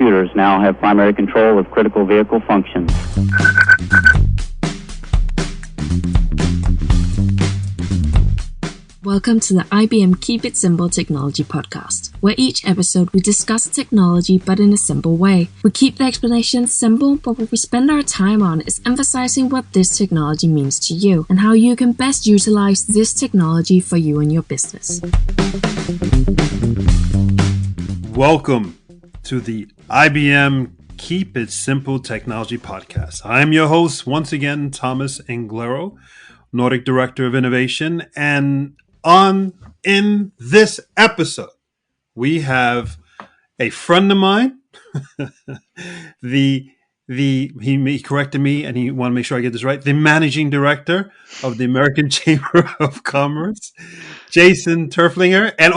computers now have primary control of critical vehicle functions. Welcome to the IBM Keep It Simple Technology Podcast, where each episode we discuss technology but in a simple way. We keep the explanation simple, but what we spend our time on is emphasizing what this technology means to you and how you can best utilize this technology for you and your business. Welcome to the IBM Keep It Simple Technology Podcast. I'm your host, once again, Thomas Anglero, Nordic Director of Innovation, and in this episode, we have a friend of mine. He corrected me, and he wanted to make sure I get this right. The managing director of the American Chamber of Commerce, Jason Turflinger, and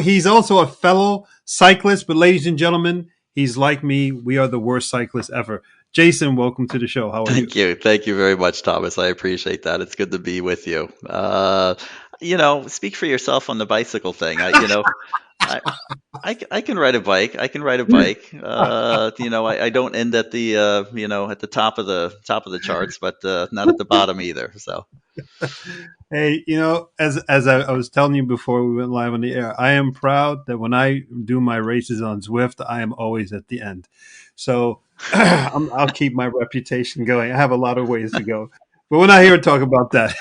he's also a fellow cyclist. But ladies and gentlemen, he's like me. We are the worst cyclists ever. Jason, welcome to the show. How are you? Thank you very much, Thomas. I appreciate that. It's good to be with you. Speak for yourself on the bicycle thing. I can ride a bike. I don't end at the at the top of the charts, but not at the bottom either. So, hey, as I was telling you before we went live on the air, I am proud that when I do my races on Zwift, I am always at the end. So I'll keep my reputation going. I have a lot of ways to go, but we're not here to talk about that.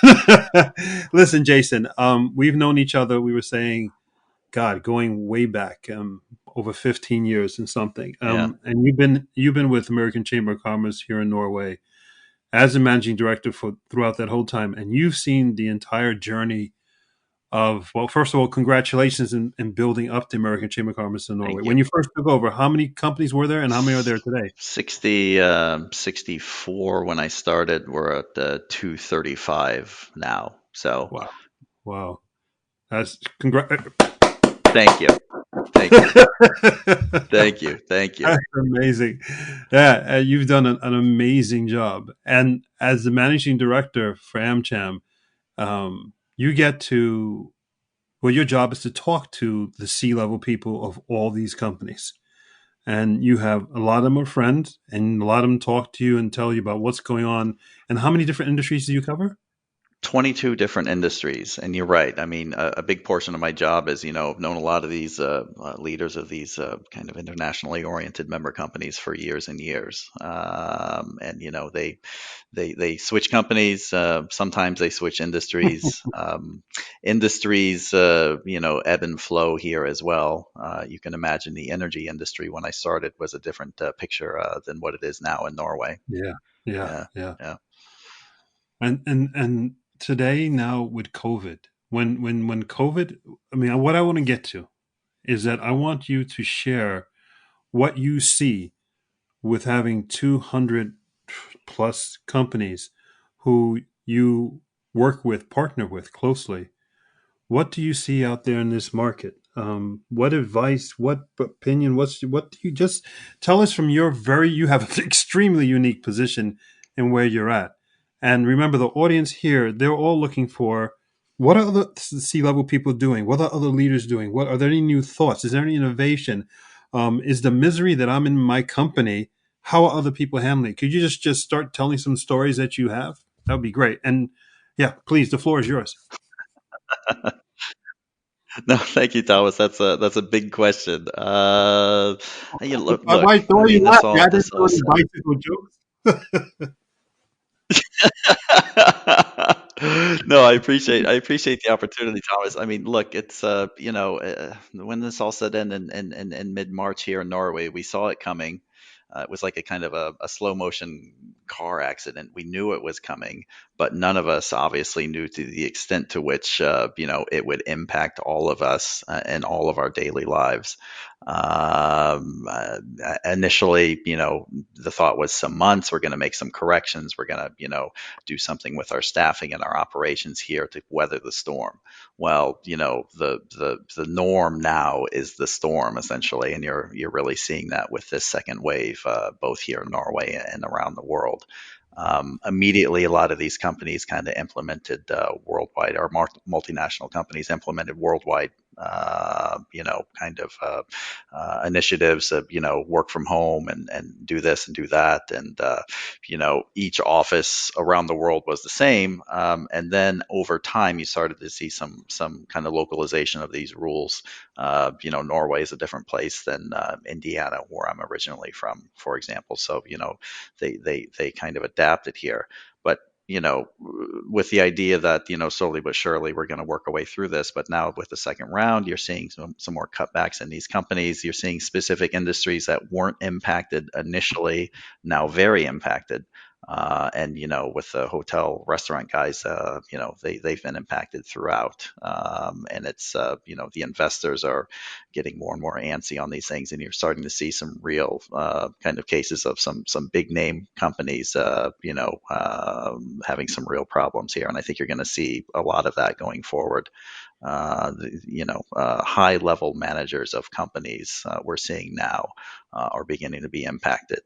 Listen, Jason, we've known each other. We were saying, God, going way back, over 15 years and something. And you've been with American Chamber of Commerce here in Norway as a managing director throughout that whole time, and you've seen the entire journey of, well, first of all, congratulations in building up the American Chamber of Commerce in Norway. When you first took over, how many companies were there and how many are there today? 64 when I started. We're at 235 now. So wow. That's Thank you. Thank you. That's amazing. Yeah, you've done an amazing job. And as the managing director for AMCHAM, you get to, well, your job is to talk to the C-level people of all these companies. And you have a lot of them are friends, and a lot of them talk to you and tell you about what's going on. And how many different industries do you cover? 22 different industries. And you're right. I mean, a big portion of my job is, I've known a lot of these leaders of these kind of internationally oriented member companies for years and years. They switch companies. Sometimes they switch industries. Industries, ebb and flow here as well. You can imagine the energy industry when I started was a different picture than what it is now in Norway. Yeah. And today, now with COVID, when COVID, I mean, what I want to get to is that I want you to share what you see with having 200 plus companies who you work with, partner with closely. What do you see out there in this market? What advice, what opinion, what do you just tell us from you have an extremely unique position in where you're at. And remember, the audience here, they're all looking for, what are other C-level people doing? What are other leaders doing? Are there any new thoughts? Is there any innovation? Is the misery that I'm in my company, how are other people handling it? Could you just start telling some stories that you have? That would be great. And yeah, please, the floor is yours. No, thank you, Thomas. That's a big question. Look, Why are you laughing? I didn't know any bicycle jokes. No, I appreciate the opportunity, Thomas. I mean, look, it's when this all said in mid-March here in Norway, we saw it coming. It was like a kind of a slow motion car accident. We knew it was coming, but none of us obviously knew to the extent to which it would impact all of us and all of our daily lives. Initially, the thought was some months. We're going to make some corrections. We're going to do something with our staffing and our operations here to weather the storm. Well, the norm now is the storm essentially, and you're really seeing that with this second wave, both here in Norway and around the world. Immediately, a lot of these companies kind of implemented worldwide, or multinational companies implemented worldwide kind of initiatives of, work from home and do this and do that. And, each office around the world was the same. And then over time, you started to see some kind of localization of these rules. Norway is a different place than Indiana, where I'm originally from, for example. So, they kind of adapted here. But with the idea that, slowly but surely we're going to work our way through this. But now with the second round, you're seeing some more cutbacks in these companies. You're seeing specific industries that weren't impacted initially, now very impacted. And with the hotel restaurant guys, they've been impacted throughout. And it's the investors are getting more and more antsy on these things, and you're starting to see some real kind of cases of some big name companies, having some real problems here. And I think you're going to see a lot of that going forward. High level managers of companies we're seeing now are beginning to be impacted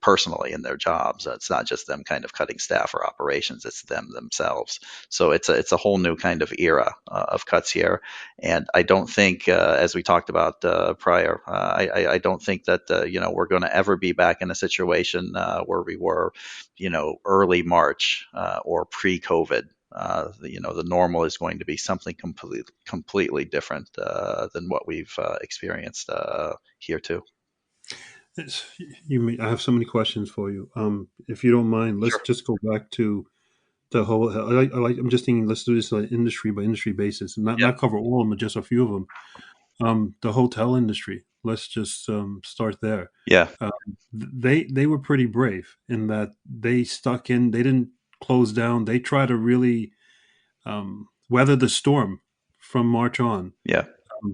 personally in their jobs. It's not just them kind of cutting staff or operations; it's them themselves. So it's a whole new kind of era of cuts here. And I don't think, as we talked about prior, I don't think that we're going to ever be back in a situation where we were, early March or pre-COVID. The normal is going to be something completely different than what we've experienced here too. I have so many questions for you. If you don't mind, let's Sure. just go back to the whole. I'm just thinking. Let's do this on an industry by industry basis, and Yeah. not cover all of them, but just a few of them. The hotel industry. Let's just start there. Yeah. Um, they were pretty brave in that they stuck in. They didn't close down. They tried to really weather the storm from March on. Yeah.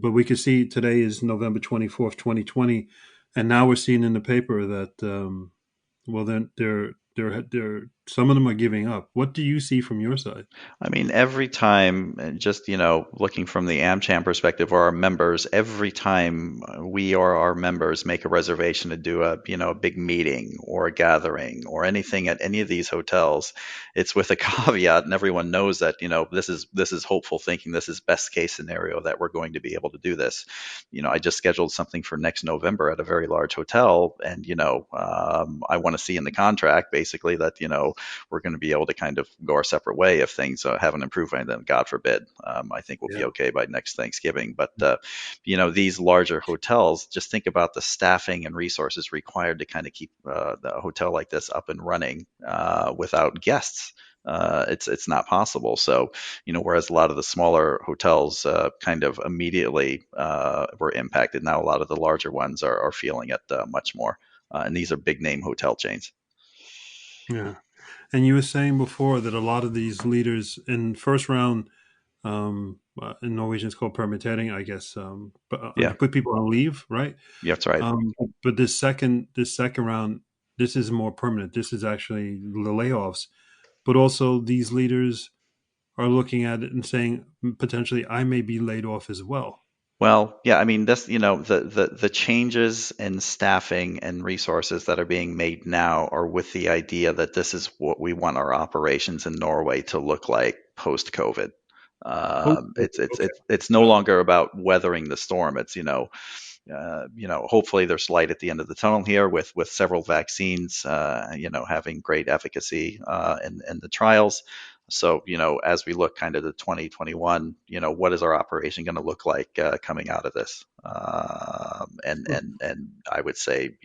But we could see today is November 24th, 2020, and now we're seeing in the paper that well, then they're some of them are giving up. What do you see from your side? I mean, every time, just, looking from the AmCham perspective or our members, every time we or our members make a reservation to do a big meeting or a gathering or anything at any of these hotels, it's with a caveat, and everyone knows that, this is hopeful thinking. This is best case scenario that we're going to be able to do this. I just scheduled something for next November at a very large hotel, and, I want to see in the contract basically that, we're going to be able to kind of go our separate way if things haven't improved. And then, God forbid, I think we'll be Yeah. okay by next Thanksgiving. But these larger hotels, just think about the staffing and resources required to kind of keep a hotel like this up and running without guests. It's not possible. So, whereas a lot of the smaller hotels kind of immediately were impacted, now a lot of the larger ones are feeling it much more. And these are big name hotel chains. Yeah. And you were saying before that a lot of these leaders in first round, in Norwegian it's called permittering, I guess. But Yeah, you put people on leave, right? yeah, that's right. But this second round, this is more permanent. This is actually the layoffs. But also these leaders are looking at it and saying potentially I may be laid off as well. Well, yeah, I mean, that's, the changes in staffing and resources that are being made now are with the idea that this is what we want our operations in Norway to look like post COVID. Oh, okay. It's no longer about weathering the storm. It's, hopefully there's light at the end of the tunnel here with several vaccines, having great efficacy in the trials. So, as we look kind of to 2021, what is our operation going to look like coming out of this? And I would say,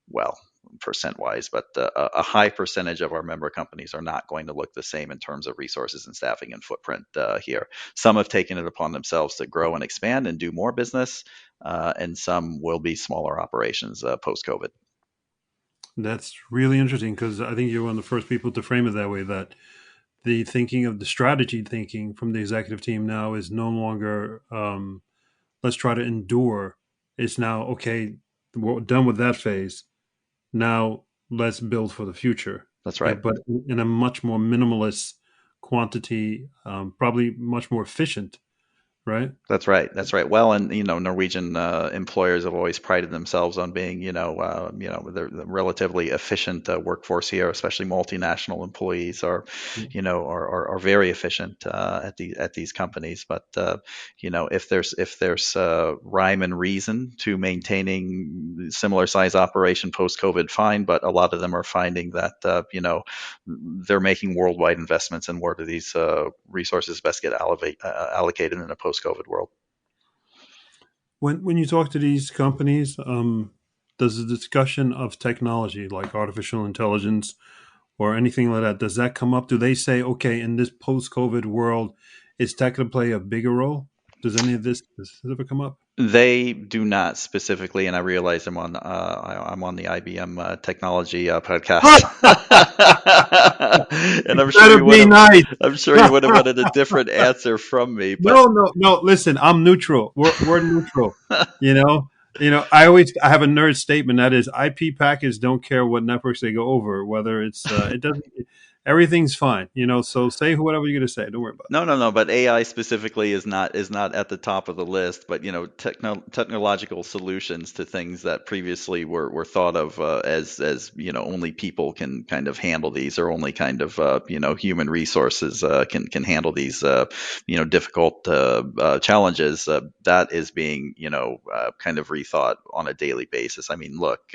well, percent wise, but a high percentage of our member companies are not going to look the same in terms of resources and staffing and footprint here. Some have taken it upon themselves to grow and expand and do more business, and some will be smaller operations post COVID. That's really interesting because I think you're one of the first people to frame it that way. That the thinking of the strategy thinking from the executive team now is no longer let's try to endure. It's now okay. We're done with that phase. Now let's build for the future, That's right. but in a much more minimalist quantity, probably much more efficient right? That's right. That's right. Well, and Norwegian employers have always prided themselves on being, they're relatively efficient workforce here, especially multinational employees are very efficient at these companies. But if there's rhyme and reason to maintaining similar size operation post COVID, fine. But a lot of them are finding that they're making worldwide investments, and where do these resources best get allocated in a post COVID world? When you talk to these companies, does the discussion of technology like artificial intelligence or anything like that, does that come up? Do they say, okay, in this post-COVID world, is tech going to play a bigger role? Does any of this ever come up? They do not specifically, and I realize I'm on the IBM technology podcast, and I'm sure Better you would be have. nice. I'm sure you would have wanted a different answer from me, but No, no, no. Listen, I'm neutral. We're neutral. You know, I have a nerd statement that is IP packets don't care what networks they go over, whether it's it doesn't everything's fine. So say whatever you're gonna say. Don't worry about no, no, no. But AI specifically is not at the top of the list. But technological solutions to things that previously were thought of as only people can kind of handle these, or only kind of human resources can handle these difficult challenges. That is being kind of rethought on a daily basis. I mean, look.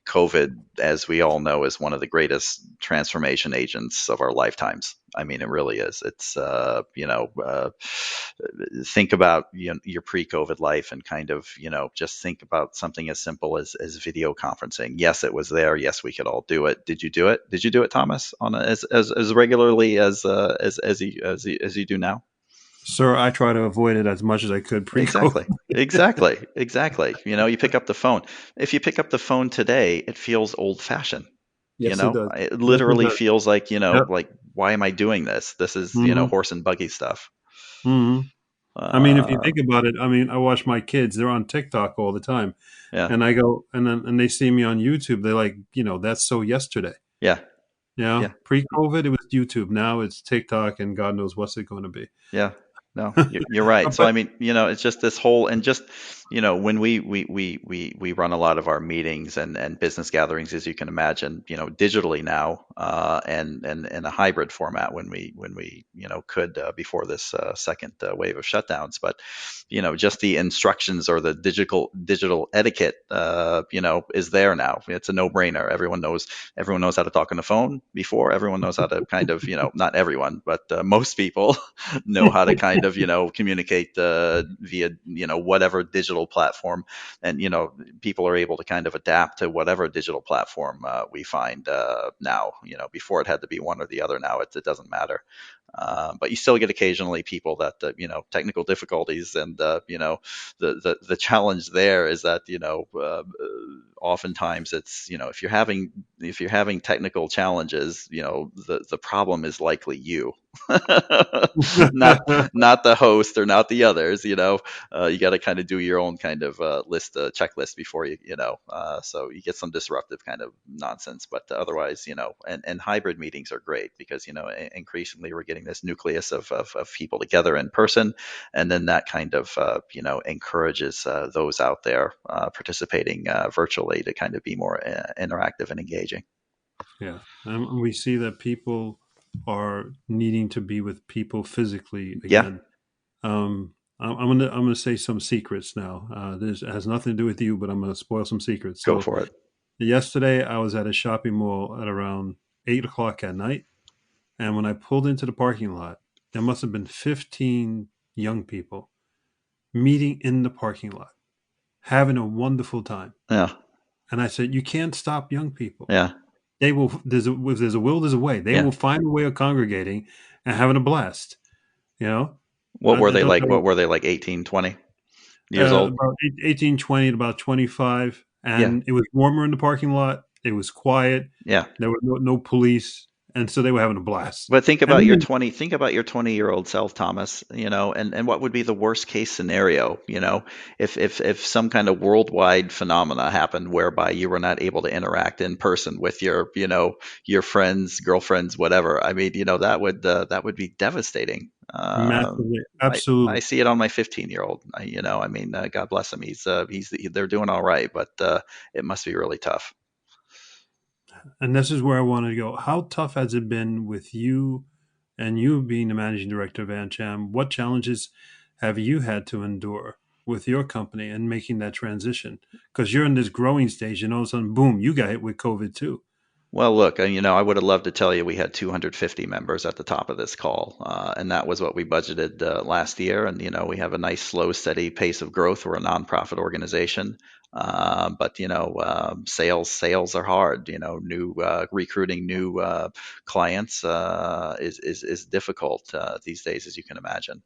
COVID, as we all know, is one of the greatest transformation agents of our lifetimes. I mean, it really is. It's, think about your pre-COVID life, and kind of, just think about something as simple as video conferencing. Yes, it was there. Yes, we could all do it. Did you do it? Did you do it, Thomas, as regularly as you do now? it. Sir, I try to avoid it as much as I could pre-COVID. Exactly. Exactly. You pick up the phone. If you pick up the phone today, it feels old fashioned. Yes, it does. It Yes, it literally does. feels like, Yep. why am I doing this? This is, hmm horse and buggy stuff. hmm I mean, if you Uh, think about it, I mean, I watch my kids; they're on TikTok all the time, yeah. and I go, and they see me on YouTube. They're like, that's so yesterday. Yeah. Yeah. Pre-COVID, it was YouTube. Now it's TikTok, and God knows what's it going to be. Yeah, no, you're right. So But I mean, it's just this whole, and just when we run a lot of our meetings and business gatherings, as you can imagine, digitally now, and in a hybrid format when we could before this second wave of shutdowns, but just the instructions, or the digital etiquette, is there now. It's a no brainer. Everyone knows how to talk on the phone before. Everyone knows how to kind of, not everyone, but most people know how to kind of communicate via whatever digital platform, and people are able to kind of adapt to whatever digital platform we find now. Before it had to be one or the other. Now it doesn't matter. But you still get occasionally people that technical difficulties, and the challenge there is that oftentimes it's if you're having technical challenges, the problem is likely you, not not the host, or not the others. You got to kind of do your own kind of checklist before so you get some disruptive kind of nonsense. But otherwise, and hybrid meetings are great, because increasingly we're getting this nucleus of people together in person, and then that kind of encourages those out there participating virtually to kind of be more interactive and engaging. yeah, and we see that people are needing to be with people physically Yeah, again. I'm gonna say some secrets now. This has nothing to do with you, but I'm gonna spoil some secrets. go So for it. yesterday I was at a shopping mall at around 8 o'clock at night, and when I pulled into the parking lot, there must have been 15 young people meeting in the parking lot, having a wonderful time. Yeah, And I said, "You can't stop young people. yeah, They will. If there's a will, there's a way. They yeah. will find a way of congregating and having a blast." You know, What were I they don't like? know. What were they like? 18, 20 years old? About 18, 20 to about 25, Yeah, and it was warmer in the parking lot. It was quiet. yeah. There were no police, and so they were having a blast. But think And about your then 20, think about your 20-year-old self, Thomas, and what would be the worst case scenario, if some kind of worldwide phenomena happened whereby you were not able to interact in person with your friends, girlfriends, whatever. I mean, that would be devastating. Massively, I absolutely. see it on my 15-year-old. I mean, God bless him. They're doing all right, but it must be really tough. And this is where I wanted to go. How tough has it been with you and you being the managing director of AmCham? What challenges have you had to endure with your company and making that transition? Because you're in this growing stage and all of a sudden, boom, you got hit with COVID too. Well, look, I would have loved to tell you we had 250 members at the top of this call, and that was what we budgeted last year. And we have a nice, slow, steady pace of growth. We're a nonprofit organization, but sales are hard. New recruiting new clients is difficult these days, as you can imagine.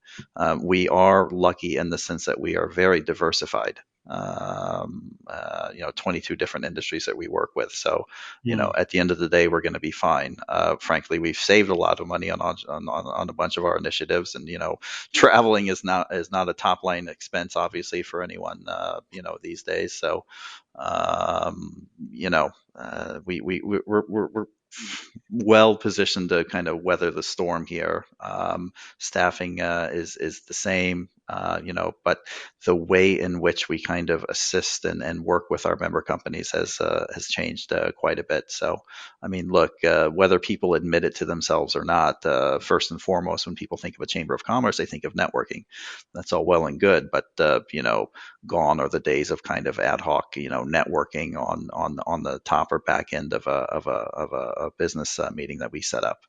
We are lucky in the sense that we are very diversified. 22 different industries that we work with. So Mm. at the end of the day, we're going to be fine. Frankly, we've saved a lot of money on a bunch of our initiatives, and traveling is not a top line expense, obviously, for anyone these days. So we're well positioned to kind of weather the storm here. Staffing is the same, but the way in which we kind of assist and work with our member companies has changed quite a bit. So, I mean, look, whether people admit it to themselves or not, first and foremost, when people think of a chamber of commerce, they think of networking. That's all well and good, but gone are the days of kind of ad hoc, networking on the top or back end of a business meeting that we set up.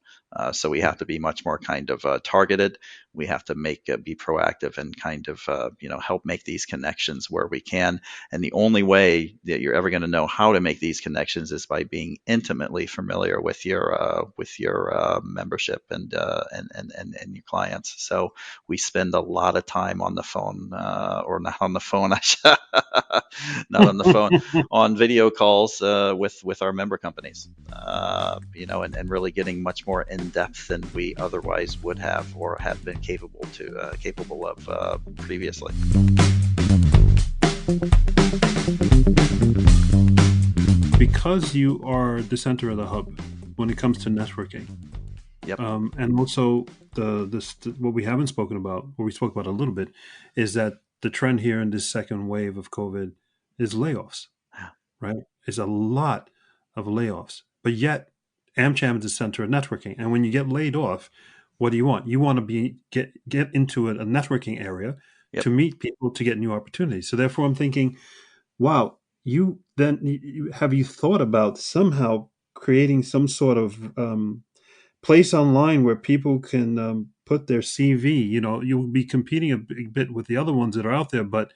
So we have to be much more kind of targeted. We have to be proactive and kind of help make these connections where we can. And the only way that you're ever going to know how to make these connections is by being intimately familiar with your membership and your clients. So we spend a lot of time on the phone, or not on the phone, not on the phone, on video calls with our member companies, and really getting much more in depth than we otherwise would have or have been capable of previously. Because you are the center of the hub when it comes to networking. Yep. And also what we haven't spoken about, what we spoke about a little bit, is that the trend here in this second wave of COVID is layoffs, right? It's a lot of layoffs, but yet AmCham is the center of networking. And when you get laid off, what do you want? You want to get into a networking area Yep. to meet people to get new opportunities. So therefore, I'm thinking, wow, have you thought about somehow creating some sort of place online where people can put their CV? You'll be competing a bit with the other ones that are out there, but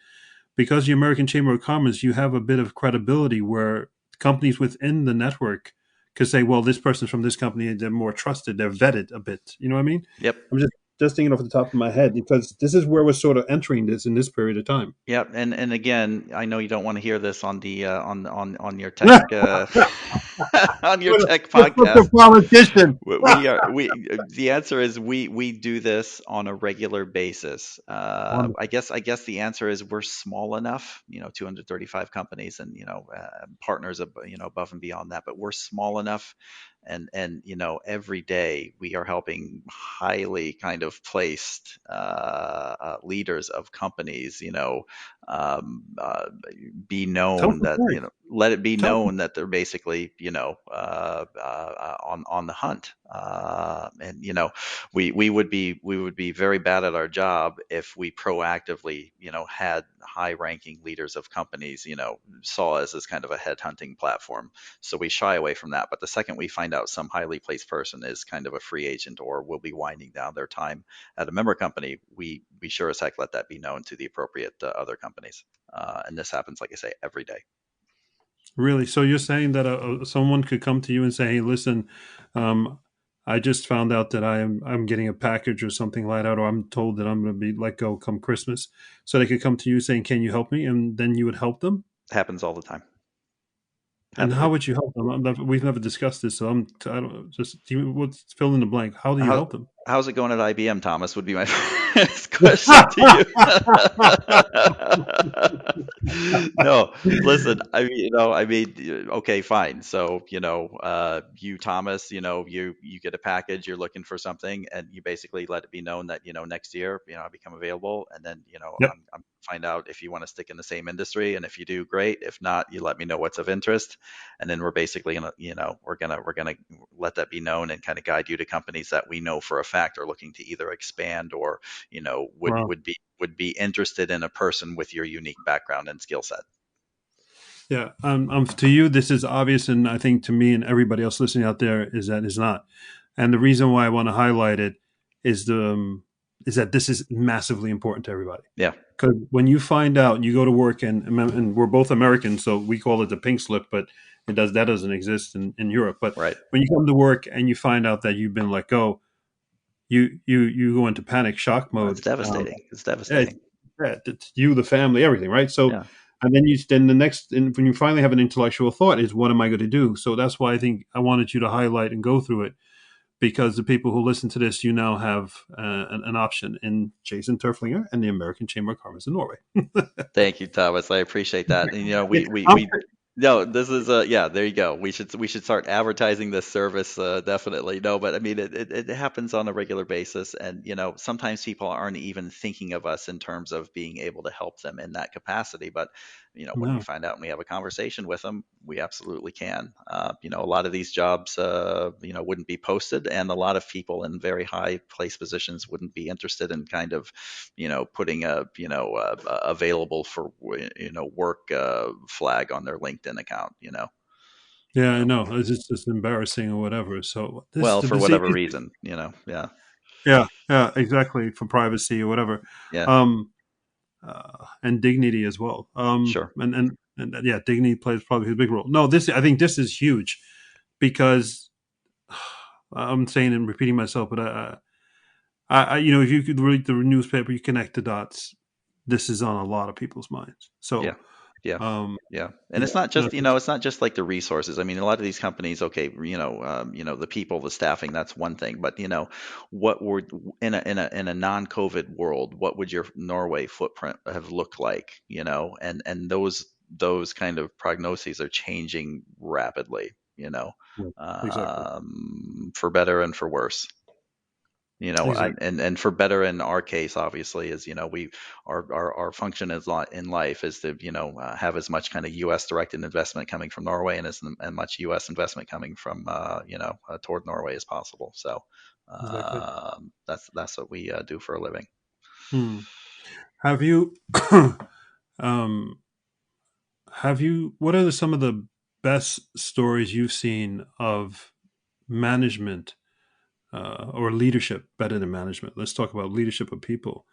because the American Chamber of Commerce, you have a bit of credibility where companies within the network could say, well, this person's from this company, they're more trusted, they're vetted a bit. You know what I mean? Yep. I'm just thinking off the top of my head, because this is where we're sort of entering this in this period of time. Yep. And again, I know you don't want to hear this on the on your tech on your tech You're such podcast. a politician. The answer is we do this on a regular basis. I guess the answer is we're small enough, 235 companies and partners above and beyond that, but we're small enough, and every day we are helping highly kind of placed leaders of companies, be Tell known the that story. let it be Tell. known that they're basically on the hunt, and we would be very bad at our job if we proactively had high ranking leaders of companies saw us as kind of a headhunting platform. So we shy away from that. But the second we find out some highly placed person is kind of a free agent or will be winding down their time at a member company, we sure as heck let that be known to the appropriate other companies. And this happens, like I say, every day. Really? So you're saying that someone could come to you and say, "Hey, listen, um, I just found out that I'm getting a package or something like that, or I'm told that I'm going to be let go come Christmas." So they could come to you saying, "Can you help me?" And then you would help them. Happens all the time. And how would you help them? We've never discussed this, so I don't just what's fill in the blank. How do you How help them? how's it going at IBM, Thomas? Would be my first question to you. No, listen, okay, fine. So, you, Thomas, you get a package, you're looking for something, and you basically let it be known that, next year, I become available, and then, Yep. I'm find out if you want to stick in the same industry, and if you do, great. If not, you let me know what's of interest, and then we're basically gonna, we're gonna let that be known and kind of guide you to companies that we know for a fact are looking to either expand or, would Wow. would be interested in a person with your unique background and skill set. Yeah. To you, this is obvious, and I think to me and everybody else listening out there is that it's not. And the reason why I want to highlight it is is that this is massively important to everybody. Yeah. Because when you find out, you go to work, and we're both Americans, so we call it the pink slip, but that doesn't exist in Europe. But Right. when you come to work and you find out that you've been let go, you go into panic shock Well, it's mode. devastating. It's It's, devastating. it's you, the family, everything, right? So, Yeah. and then the next, and when you finally have an intellectual thought, is what am I going to do? So that's why I think I wanted you to highlight and go through it, because the people who listen to this, you now have an option in Jason Turflinger and the American Chamber of Commerce in Norway. Thank you, Thomas. I appreciate that. And I'm we no, this is yeah, there you go. We should start advertising this service, definitely. No, but I mean it happens on a regular basis, and sometimes people aren't even thinking of us in terms of being able to help them in that capacity. But when we no, find out and we have a conversation with them, we absolutely can. A lot of these jobs wouldn't be posted, and a lot of people in very high place positions wouldn't be interested in kind of putting a available for work flag on their LinkedIn account. yeah, I So, know. It's just embarrassing or whatever. So well, for this whatever reason, yeah, yeah, yeah, exactly, for privacy or whatever. yeah, Um, and dignity as well. sure, Yeah, dignity plays probably a big role. No, I think this is huge, because I'm saying and repeating myself, but if you could read the newspaper, you connect the dots. This is on a lot of people's minds. yeah, So, yeah. um, Yeah, and yeah, it's not no, just it's not just like the resources. I mean, a lot of these companies, okay, the people, the staffing, that's one thing. But what would in a non-COVID world, what would your Norway footprint have looked like? And those kind of prognoses are changing rapidly. yeah, exactly, For better and for worse. exactly, And for better in our case, obviously, is we our function is in life is to have as much kind of U.S. directed investment coming from Norway and as much U.S. investment coming from toward Norway as possible. So exactly. that's what we do for a living. Hmm. Have you, um, What are some of the best stories you've seen of management, or leadership, better than management? Let's talk about leadership of people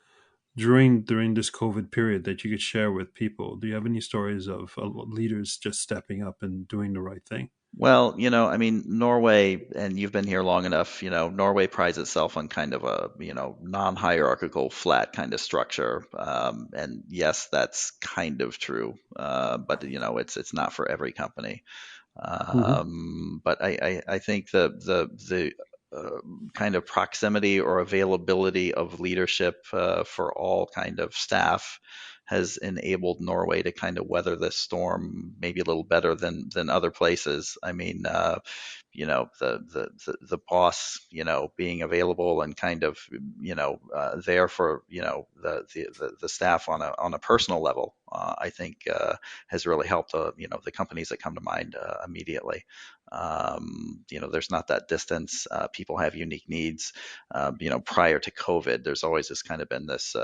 during this COVID period that you could share with people. Do you have any stories of leaders just stepping up and doing the right thing? Well, I mean, Norway, and you've been here long enough, Norway prides itself on kind of a, non-hierarchical, flat kind of structure. And yes, that's kind of true. But it's not for every company. Hmm. But I think the kind of proximity or availability of leadership for all kind of staff has enabled Norway to kind of weather this storm maybe a little better than other places. I mean, the boss, being available and kind of, there for, the staff on a personal level, I think has really helped, the companies that come to mind immediately. There's not that distance. People have unique needs. Prior to COVID, there's always this kind of been this,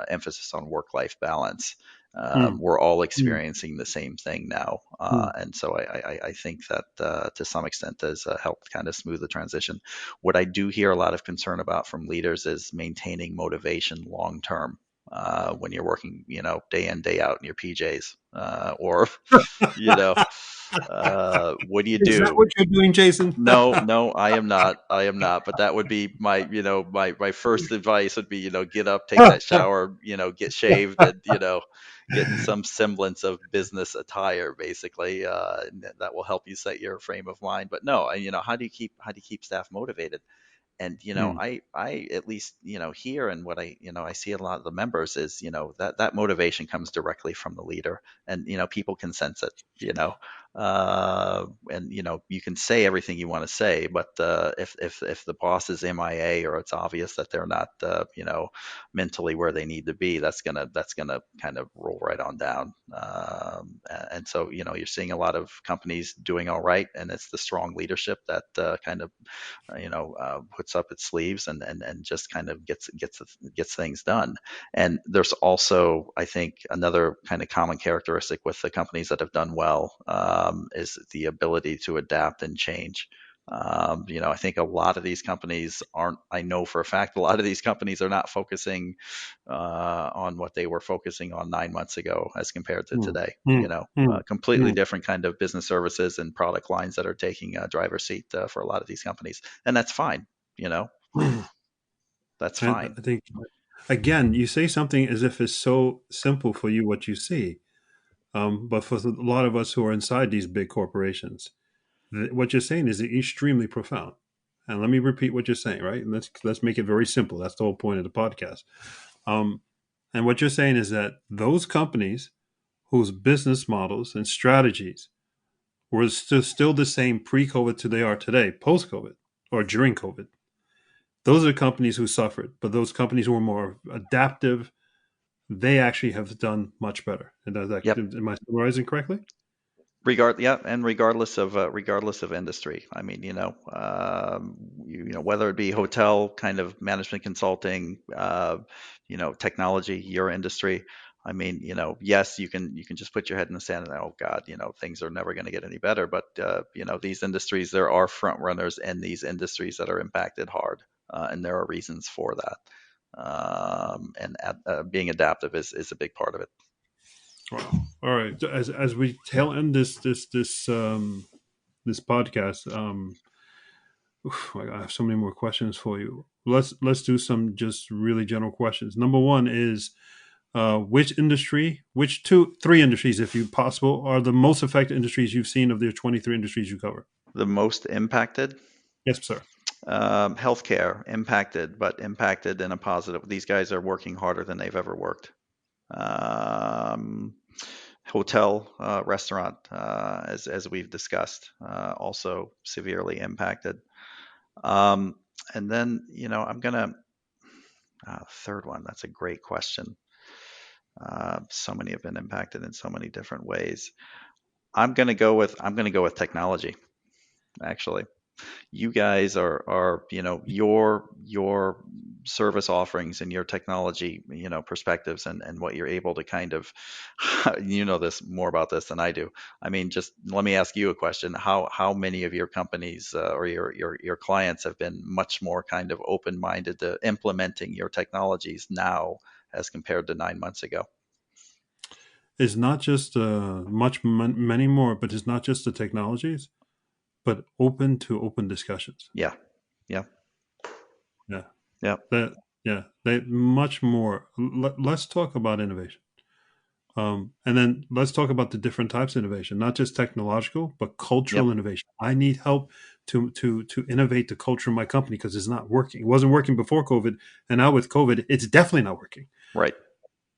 emphasis on work-life balance. Mm, We're all mm, experiencing the same thing now, mm, and so I think that to some extent has helped kind of smooth the transition. What I do hear a lot of concern about from leaders is maintaining motivation long term. When you're working, day in day out in your PJs, or you know, what do you is that do? what you're doing, Jason? No, no, I am not. I am not. But that would be my first advice would be, get up, take that shower, get shaved, and get in some semblance of business attire, basically. And that will help you set your frame of mind. But no, how do you keep staff motivated? And Mm. I at least here, and what I see a lot of the members is that motivation comes directly from the leader, and people can sense it. And you can say everything you want to say, but if the boss is MIA, or it's obvious that they're not mentally where they need to be, that's gonna kind of roll right on down. And so you're seeing a lot of companies doing all right, and it's the strong leadership that kind of puts up its sleeves and just kind of gets things done. And there's also, I think, another kind of common characteristic with the companies that have done well, is the ability to adapt and change. I think a lot of these companies aren't. I know for a fact a lot of these companies are not focusing on what they were focusing on 9 months ago as compared to Mm. today. Mm. Mm. Completely Mm. different kind of business services and product lines that are taking a driver's seat for a lot of these companies, and that's fine. You know, that's And fine. I think, again, you say something as if it's so simple for you what you see, but for a lot of us who are inside these big corporations, what you're saying is extremely profound. And let me repeat what you're saying, right? And let's make it very simple. That's the whole point of the podcast. Um, and what you're saying is that those companies whose business models and strategies were still the same pre-COVID to they are today, post-COVID or during COVID. Those are the companies who suffered, but those companies who were more adaptive, they actually have done much better. And Yep. am I summarizing correctly? Yeah, and regardless of industry. I mean, whether it be hotel kind of management consulting, technology, your industry. I mean, yes, you can just put your head in the sand and, oh God, things are never going to get any better. But these industries, there are front runners in these industries that are impacted hard, and there are reasons for that. And being adaptive is a big part of it. Wow. All right. So as we tail end this podcast, I have so many more questions for you. Let's do some just really general questions. Number one is which three industries, if you possible, are the most affected industries you've seen of the 23 industries you cover? The most impacted. Yes, sir. Healthcare impacted, but impacted in a positive. These guys are working harder than they've ever worked. Um, Hotel, restaurant, as we've discussed, also severely impacted. Um, and then I'm gonna third one. That's a great question. So many have been impacted in so many different ways. I'm gonna go with technology. Actually, you guys are your service offerings and your technology perspectives, and what you're able to kind of this more about this than I do. I mean, just let me ask you a question. How many of your companies, or your clients, have been much more kind of open-minded to implementing your technologies now as compared to 9 months ago? It's not just many more, but it's not just the technologies, but open to open discussions. Yeah. Yeah. Yeah, Yeah. that yeah, they much more. Let's talk about innovation, and then let's talk about the different types of innovation, not just technological, but Yep. cultural innovation. I need help to innovate the culture of my company because it's not working. It wasn't working before COVID, and now with COVID, it's definitely not working. Right.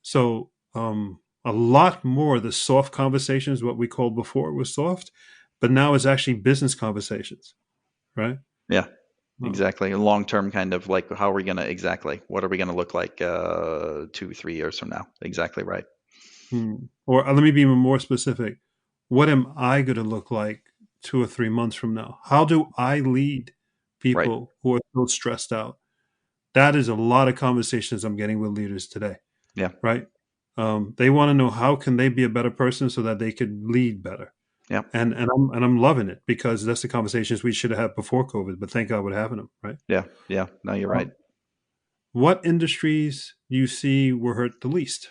So a lot more of the soft conversations, what we called before was soft, but now it's actually business conversations, right? Yeah. Uh, Exactly. A long term kind of like, how are we going to exactly, what are we going to look like 2, 3 years from now? Exactly right. or let me be even more specific. What am I going to look like 2 or 3 months from now? How do I lead Right. people who are so stressed out? That is a lot of conversations I'm getting with leaders today, Yeah. right? They want to know how can they be a better person so that they could lead better. Yeah. And I'm loving it because that's the conversations we should have had before COVID, but thank God we're having them, right? Yeah. Yeah. No, you're right. Um, what industries you see were hurt the least?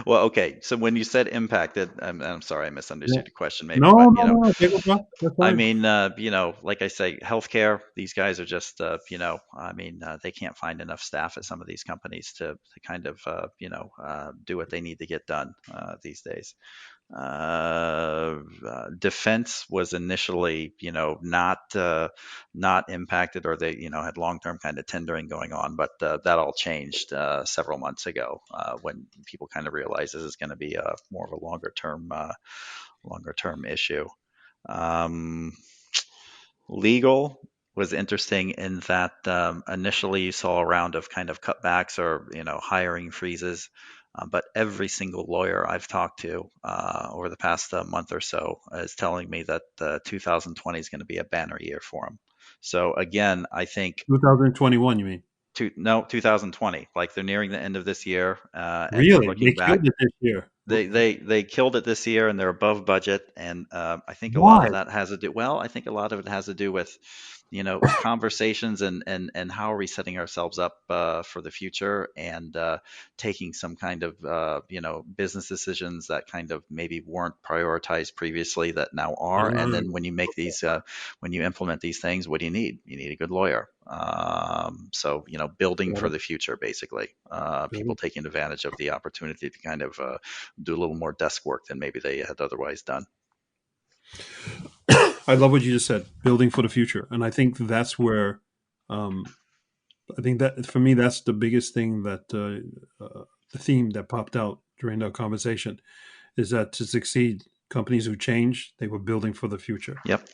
Well, okay. So when you said impacted, I'm sorry, I Yeah. misunderstood your question maybe, No, but no, no. Take it back. That's I fine. mean, like I say, healthcare, these guys are just, I mean, they can't find enough staff at some of these companies to kind of, do what they need to get done these days. Defense was initially, not impacted, or they, had long-term kind of tendering going on, but that all changed several months ago when people kind of realized this is going to be more of a longer term issue. Um, Legal was interesting in that initially you saw a round of kind of cutbacks or hiring freezes, but every single lawyer I've talked to over the past month or so is telling me that 2020 is going to be a banner year for them. So again, I think 2021, you mean? no, 2020, like they're nearing the end of this year, and they're Really? They looking back. killed it this year. They killed it this year, and they're above budget. And I think a lot Why? of that has to do. Well, I think a lot of it has to do with, conversations and how are we setting ourselves up for the future, and taking some kind of business decisions that kind of maybe weren't prioritized previously that now are. And then when you make these when you implement these things, what do you need? You need a good lawyer. So building for the future, basically. People taking advantage of the opportunity to kind of do a little more desk work than maybe they had otherwise done. I love what you just said, building for the future. And I think that's where, I think that for me, that's the biggest thing that the theme that popped out during our conversation is that to succeed, companies who change, they were building for the future. Yep.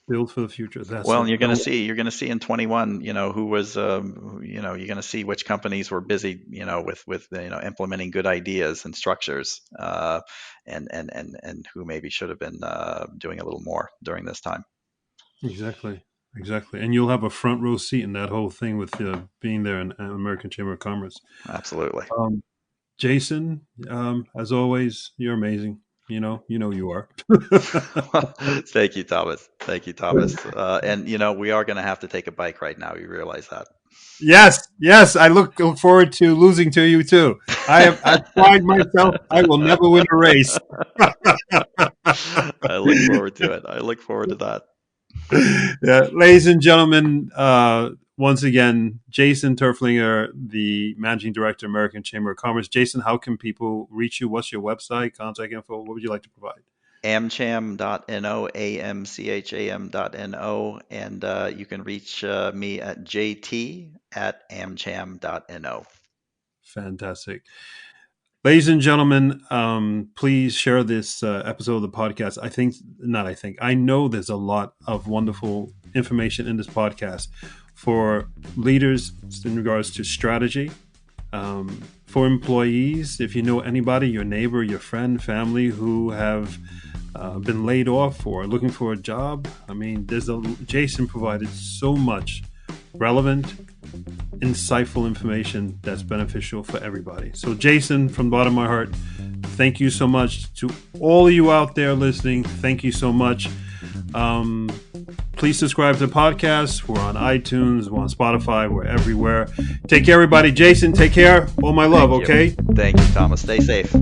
Build for the future. That's Well, it. and you're going to see in 21, who was, you're going to see which companies were busy, with implementing good ideas and structures, and who maybe should have been doing a little more during this time. Exactly. And you'll have a front row seat in that whole thing with being there in American Chamber of Commerce. Absolutely. Jason, as always, you're amazing. You know you are. Thank you, Thomas. And we are going to have to take a bike right now. You realize that? Yes. I look forward to losing to you too. I've tried myself. I will never win a race. I look forward to it. I look forward to that. Yeah, ladies and gentlemen, once again, Jason Turflinger, the Managing Director, American Chamber of Commerce. Jason, how can people reach you? What's your website, contact info? What would you like to provide? amcham.no, amcham.no, and you can reach me at jt@amcham.no. Fantastic. Ladies and gentlemen, please share this episode of the podcast. I know there's a lot of wonderful information in this podcast for leaders in regards to strategy, for employees. If you know anybody, your neighbor, your friend, family who have been laid off or looking for a job, Jason provided so much relevant, insightful information that's beneficial for everybody. So Jason, from the bottom of my heart, thank you so much. To all of you out there listening, thank you so much. Please subscribe to the podcast. We're on iTunes, we're on Spotify, we're everywhere. Take care, everybody. Jason, take care. All my love, okay? Thank you, Thomas. Stay safe.